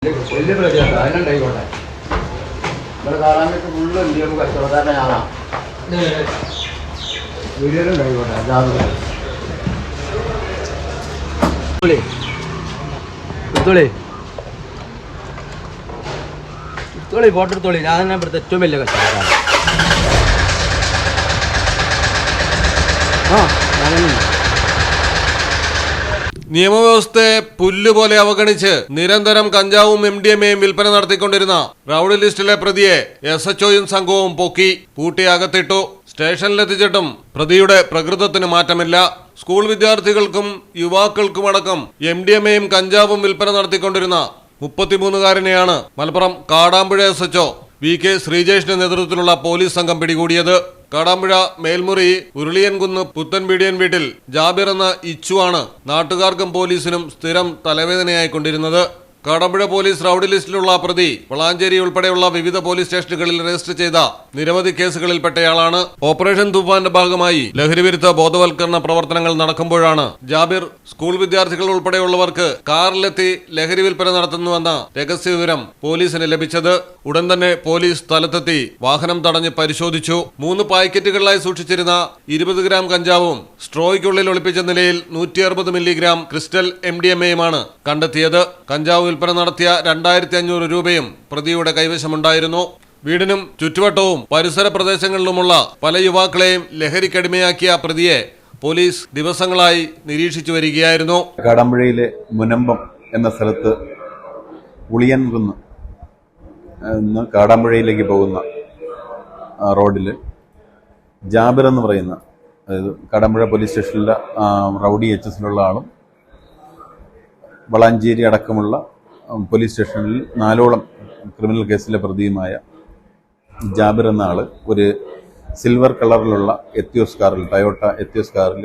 വലിയ പ്രതിയാണ് അതിനുണ്ടായിക്കോട്ടെ. ഇവിടെ കാണാനൊക്കെ ഫുള്ള് ഇന്ത്യയും കച്ചവടക്കാരനെ കാണാം. വീഡിയോയിലുണ്ടായിക്കോട്ടെ. എടുത്തോളി ഫോട്ടോ എടുത്തോളി. ഞാൻ തന്നെ ഇവിടുത്തെ ഏറ്റവും വലിയ കച്ചവടക്കാരൻ. നിയമവ്യവസ്ഥയെ പുല്ലുപോലെ അവഗണിച്ച് നിരന്തരം കഞ്ചാവും MDMAയും വിൽപ്പന നടത്തിക്കൊണ്ടിരുന്ന റൌഡി ലിസ്റ്റിലെ പ്രതിയെ SHOയും സംഘവും പൊക്കി പൂട്ടി അകത്തിട്ടു. സ്റ്റേഷനിലെത്തിച്ചിട്ടും പ്രതിയുടെ പ്രകൃതത്തിന് മാറ്റമില്ല. സ്കൂൾ വിദ്യാർത്ഥികൾക്കും യുവാക്കൾക്കുമടക്കം MDMAയും കഞ്ചാവും വിൽപ്പന നടത്തിക്കൊണ്ടിരുന്ന 33-കാരനെയാണ് മലപ്പുറം കാടാമ്പുഴ SHO VK ശ്രീജേഷിന്റെ നേതൃത്വത്തിലുള്ള പോലീസ് സംഘം പിടികൂടിയത്. കാടാമ്പുഴ മേൽമുറി ഉരുളിയൻകുന്ന് പുത്തൻപീടിയൻ വീട്ടിൽ ജാബിർ എന്ന ഇച്ചുവാണ് നാട്ടുകാർക്കും പോലീസിനും സ്ഥിരം തലവേദനയായിക്കൊണ്ടിരുന്നത്. കാടാമ്പുഴ പോലീസ് റൌഡി ലിസ്റ്റിലുള്ള പ്രതി വളാഞ്ചേരി ഉൾപ്പെടെയുള്ള വിവിധ പോലീസ് സ്റ്റേഷനുകളിൽ രജിസ്റ്റർ ചെയ്ത നിരവധി കേസുകളിൽപ്പെട്ടയാളാണ്. ഓപ്പറേഷൻ തൂഫാന്റെ ഭാഗമായി ലഹരിവിരുദ്ധ ബോധവൽക്കരണ പ്രവർത്തനങ്ങൾ നടക്കുമ്പോഴാണ് ജാബിർ സ്കൂൾ വിദ്യാർത്ഥികൾ ഉൾപ്പെടെയുള്ളവർക്ക് കാറിലെത്തി ലഹരി വിൽപ്പന നടത്തുന്നുവെന്ന രഹസ്യ വിവരം പോലീസിന് ലഭിച്ചത്. ഉടൻ തന്നെ പോലീസ് സ്ഥലത്തെത്തി വാഹനം തടഞ്ഞ് പരിശോധിച്ചു. 3 പാക്കറ്റുകളിലായി സൂക്ഷിച്ചിരുന്ന 20 ഗ്രാം കഞ്ചാവും സ്ട്രോയ്ക്കുള്ളിൽ ഒളിപ്പിച്ച നിലയിൽ 160 മില്ലിഗ്രാം ക്രിസ്റ്റൽ MDMAയുമാണ് കണ്ടെത്തിയത്. കഞ്ചാവ് വിൽപ്പന നടത്തിയ 2500 രൂപയും പ്രതിയുടെ കൈവശമുണ്ടായിരുന്നു. വീടിനും ചുറ്റുവട്ടവും പരിസര പ്രദേശങ്ങളിലുമുള്ള പല യുവാക്കളെയും ലഹരിക്കടിമയാക്കിയ പ്രതിയെ പോലീസ് ദിവസങ്ങളായി നിരീക്ഷിച്ചു വരികയായിരുന്നു. കാടാമ്പുഴയിലെ മുനമ്പം എന്ന സ്ഥലത്ത് ഉളിയൻകുന്ന് നിന്ന് കാടാമ്പുഴയിലേക്ക് പോകുന്ന റോഡിൽ ജാബിർ എന്ന് പറയുന്ന, അതായത് കാടാമ്പുഴ പോലീസ് സ്റ്റേഷനിലെ റൌഡി HSലുള്ള ആളും വളാഞ്ചേരി അടക്കമുള്ള പോലീസ് സ്റ്റേഷനിൽ 4ഓളം ക്രിമിനൽ കേസിലെ പ്രതിയുമായ ജാബിർ എന്ന ആൾ ഒരു സിൽവർ കളറിലുള്ള എത്തിയോസ് കാറിൽ, ടൊയോട്ട എത്തിയോസ് കാറിൽ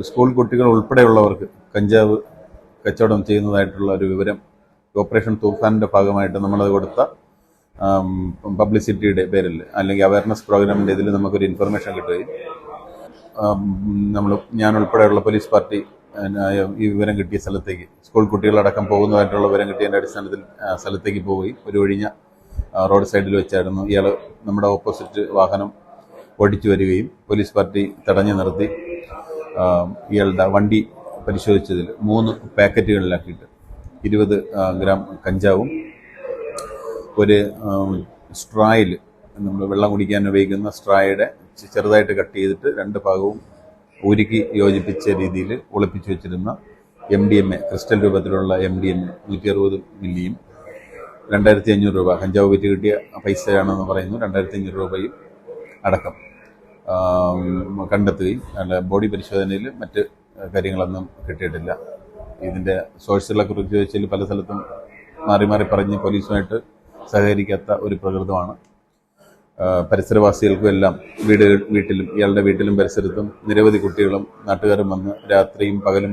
സ്കൂൾ കുട്ടികൾ ഉൾപ്പെടെയുള്ളവർക്ക് കഞ്ചാവ് കച്ചവടം ചെയ്യുന്നതായിട്ടുള്ള ഒരു വിവരം ഓപ്പറേഷൻ തൂഫാനിൻ്റെ ഭാഗമായിട്ട് നമ്മളത് കൊടുത്ത പബ്ലിസിറ്റിയുടെ പേരിൽ അല്ലെങ്കിൽ അവയർനെസ് പ്രോഗ്രാമിൻ്റെ ഇതിൽ നമുക്കൊരു ഇൻഫർമേഷൻ കിട്ടുകയും ഞാൻ ഉൾപ്പെടെയുള്ള പോലീസ് പാർട്ടി ഈ വിവരം കിട്ടിയ സ്ഥലത്തേക്ക്, സ്കൂൾ കുട്ടികളടക്കം പോകുന്നതായിട്ടുള്ള വിവരം കിട്ടിയതിൻ്റെ അടിസ്ഥാനത്തിൽ സ്ഥലത്തേക്ക് പോവുകയും ഒരു ഒഴിഞ്ഞ റോഡ് സൈഡിൽ വെച്ചായിരുന്നു ഇയാൾ നമ്മുടെ ഓപ്പോസിറ്റ് വാഹനം ഓടിച്ചു വരികയും പോലീസ് പാർട്ടി തടഞ്ഞു നിർത്തി ഇയാളുടെ വണ്ടി പരിശോധിച്ചതിൽ 3 പാക്കറ്റുകളിലാക്കിയിട്ട് 20 ഗ്രാം കഞ്ചാവും ഒരു സ്ട്രായിൽ, നമ്മൾ വെള്ളം കുടിക്കാൻ ഉപയോഗിക്കുന്ന സ്ട്രായുടെ ചെറുതായിട്ട് കട്ട് ചെയ്തിട്ട് 2 ഭാഗവും ഉരുക്കി യോജിപ്പിച്ച രീതിയിൽ ഒളിപ്പിച്ചു വെച്ചിരുന്ന MDMA, ക്രിസ്റ്റൽ രൂപത്തിലുള്ള MDMA 160 മില്ലിയും 2500 രൂപ കഞ്ചാവ് വിറ്റ് കിട്ടിയ പൈസയാണെന്ന് പറയുന്നു. 2500 രൂപയും അടക്കം കണ്ടെത്തുകയും ബോഡി പരിശോധനയിൽ മറ്റ് കാര്യങ്ങളൊന്നും കിട്ടിയിട്ടില്ല. ഇതിൻ്റെ സോഴ്സുകളെ കുറിച്ച് ചോദിച്ചാൽ പല സ്ഥലത്തും മാറി മാറി പറഞ്ഞ് പോലീസുമായിട്ട് സഹകരിക്കാത്ത ഒരു പ്രകൃതമാണ്. പരിസരവാസികൾക്കും എല്ലാം വീട്ടിലും ഇയാളുടെ വീട്ടിലും പരിസരത്തും നിരവധി കുട്ടികളും നാട്ടുകാരും വന്ന് രാത്രിയും പകലും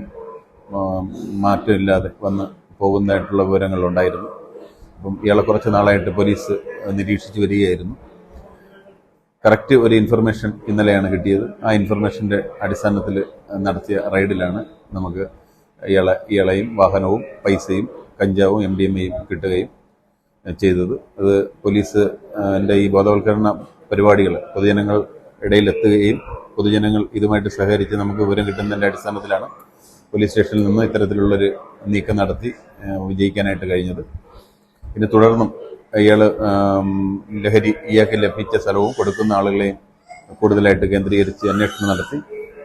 മാറ്റമില്ലാതെ വന്ന് പോകുന്നതായിട്ടുള്ള വിവരങ്ങളുണ്ടായിരുന്നു. അപ്പം ഇയാളെ കുറച്ച് നാളായിട്ട് പോലീസ് നിരീക്ഷിച്ചു വരികയായിരുന്നു. കറക്റ്റ് ഒരു ഇൻഫർമേഷൻ ഇന്നലെയാണ് കിട്ടിയത്. ആ ഇൻഫർമേഷൻ്റെ അടിസ്ഥാനത്തിൽ നടത്തിയ റെയ്ഡിലാണ് നമുക്ക് ഇയാളെയും വാഹനവും പൈസയും കഞ്ചാവും MDMAയും കിട്ടുകയും ചെയ്തത്. അത് പോലീസിൻ്റെ ഈ ബോധവൽക്കരണ പരിപാടികൾ പൊതുജനങ്ങൾ ഇടയിലെത്തുകയും പൊതുജനങ്ങൾ ഇതുമായിട്ട് സഹകരിച്ച് നമുക്ക് വിവരം കിട്ടുന്നതിൻ്റെ അടിസ്ഥാനത്തിലാണ് പോലീസ് സ്റ്റേഷനിൽ നിന്ന് ഇത്തരത്തിലുള്ളൊരു നീക്കം നടത്തി വിജയിക്കാനായിട്ട് കഴിഞ്ഞത്. പിന്നെ തുടർന്നും ഇയാൾക്ക് ലഭിച്ച സ്ഥലവും കൊടുക്കുന്ന ആളുകളെയും കൂടുതലായിട്ട് കേന്ദ്രീകരിച്ച് അന്വേഷണം നടത്തി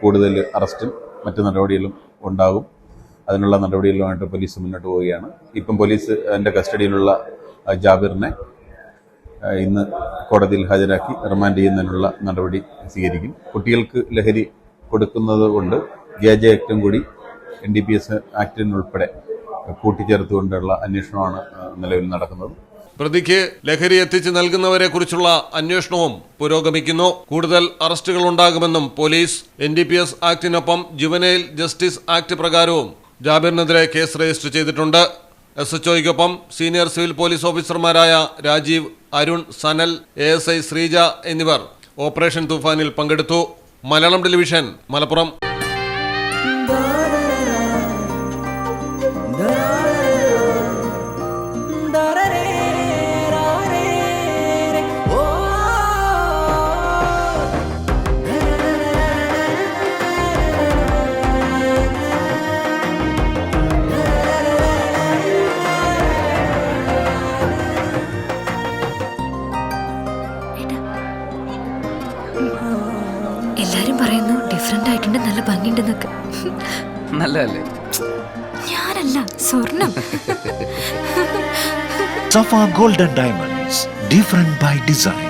കൂടുതൽ അറസ്റ്റും മറ്റു നടപടികളും ഉണ്ടാകും. അതിനുള്ള നടപടികളുമായിട്ട് പോലീസ് മുന്നോട്ട് പോവുകയാണ്. ഇപ്പം പോലീസ് എൻ്റെ കസ്റ്റഡിയിലുള്ള ജാബിറിനെ ഇന്ന് കോടതിയിൽ ഹാജരാക്കി റിമാൻഡ് ചെയ്യുന്നതിനുള്ള നടപടി സ്വീകരിക്കും. കുട്ടികൾക്ക് ലഹരി കൊടുക്കുന്നത് കൊണ്ട് ഗേജ ആക്ടും കൂടി NDPS ആക്ടിനുൾപ്പെടെ കൂട്ടിച്ചേർത്തുകൊണ്ടുള്ള അന്വേഷണമാണ് നിലവിൽ നടക്കുന്നത്. പ്രതിക്ക് ലഹരി എത്തിച്ച് നൽകുന്നവരെ കുറിച്ചുള്ള അന്വേഷണവും പുരോഗമിക്കുന്നു. കൂടുതൽ അറസ്റ്റുകൾ ഉണ്ടാകുമെന്നും പോലീസ്. NDPS ആക്ടിനൊപ്പം ജുവനൈൽ ജസ്റ്റിസ് ആക്ട് പ്രകാരവും ജാബിറിനെതിരെ കേസ് രജിസ്റ്റർ ചെയ്തിട്ടുണ്ട്. SHOയ്ക്കൊപ്പം സീനിയർ സിവിൽ പോലീസ് ഓഫീസർമാരായ രാജീവ്, അരുൺ, സനൽ, ASI ശ്രീജ എന്നിവർ ഓപ്പറേഷൻ തൂഫാനിൽ പങ്കെടുത്തു. മലയാളം ടെലിവിഷൻ, മലപ്പുറം. അടിപൊളിയായിട്ടുണ്ട്, നല്ല ഭംഗിയുണ്ടെന്നൊക്കെ. നല്ലതല്ലേ? ഞാനല്ല, സ്വർണം. Safa Gold and Diamonds, different by design.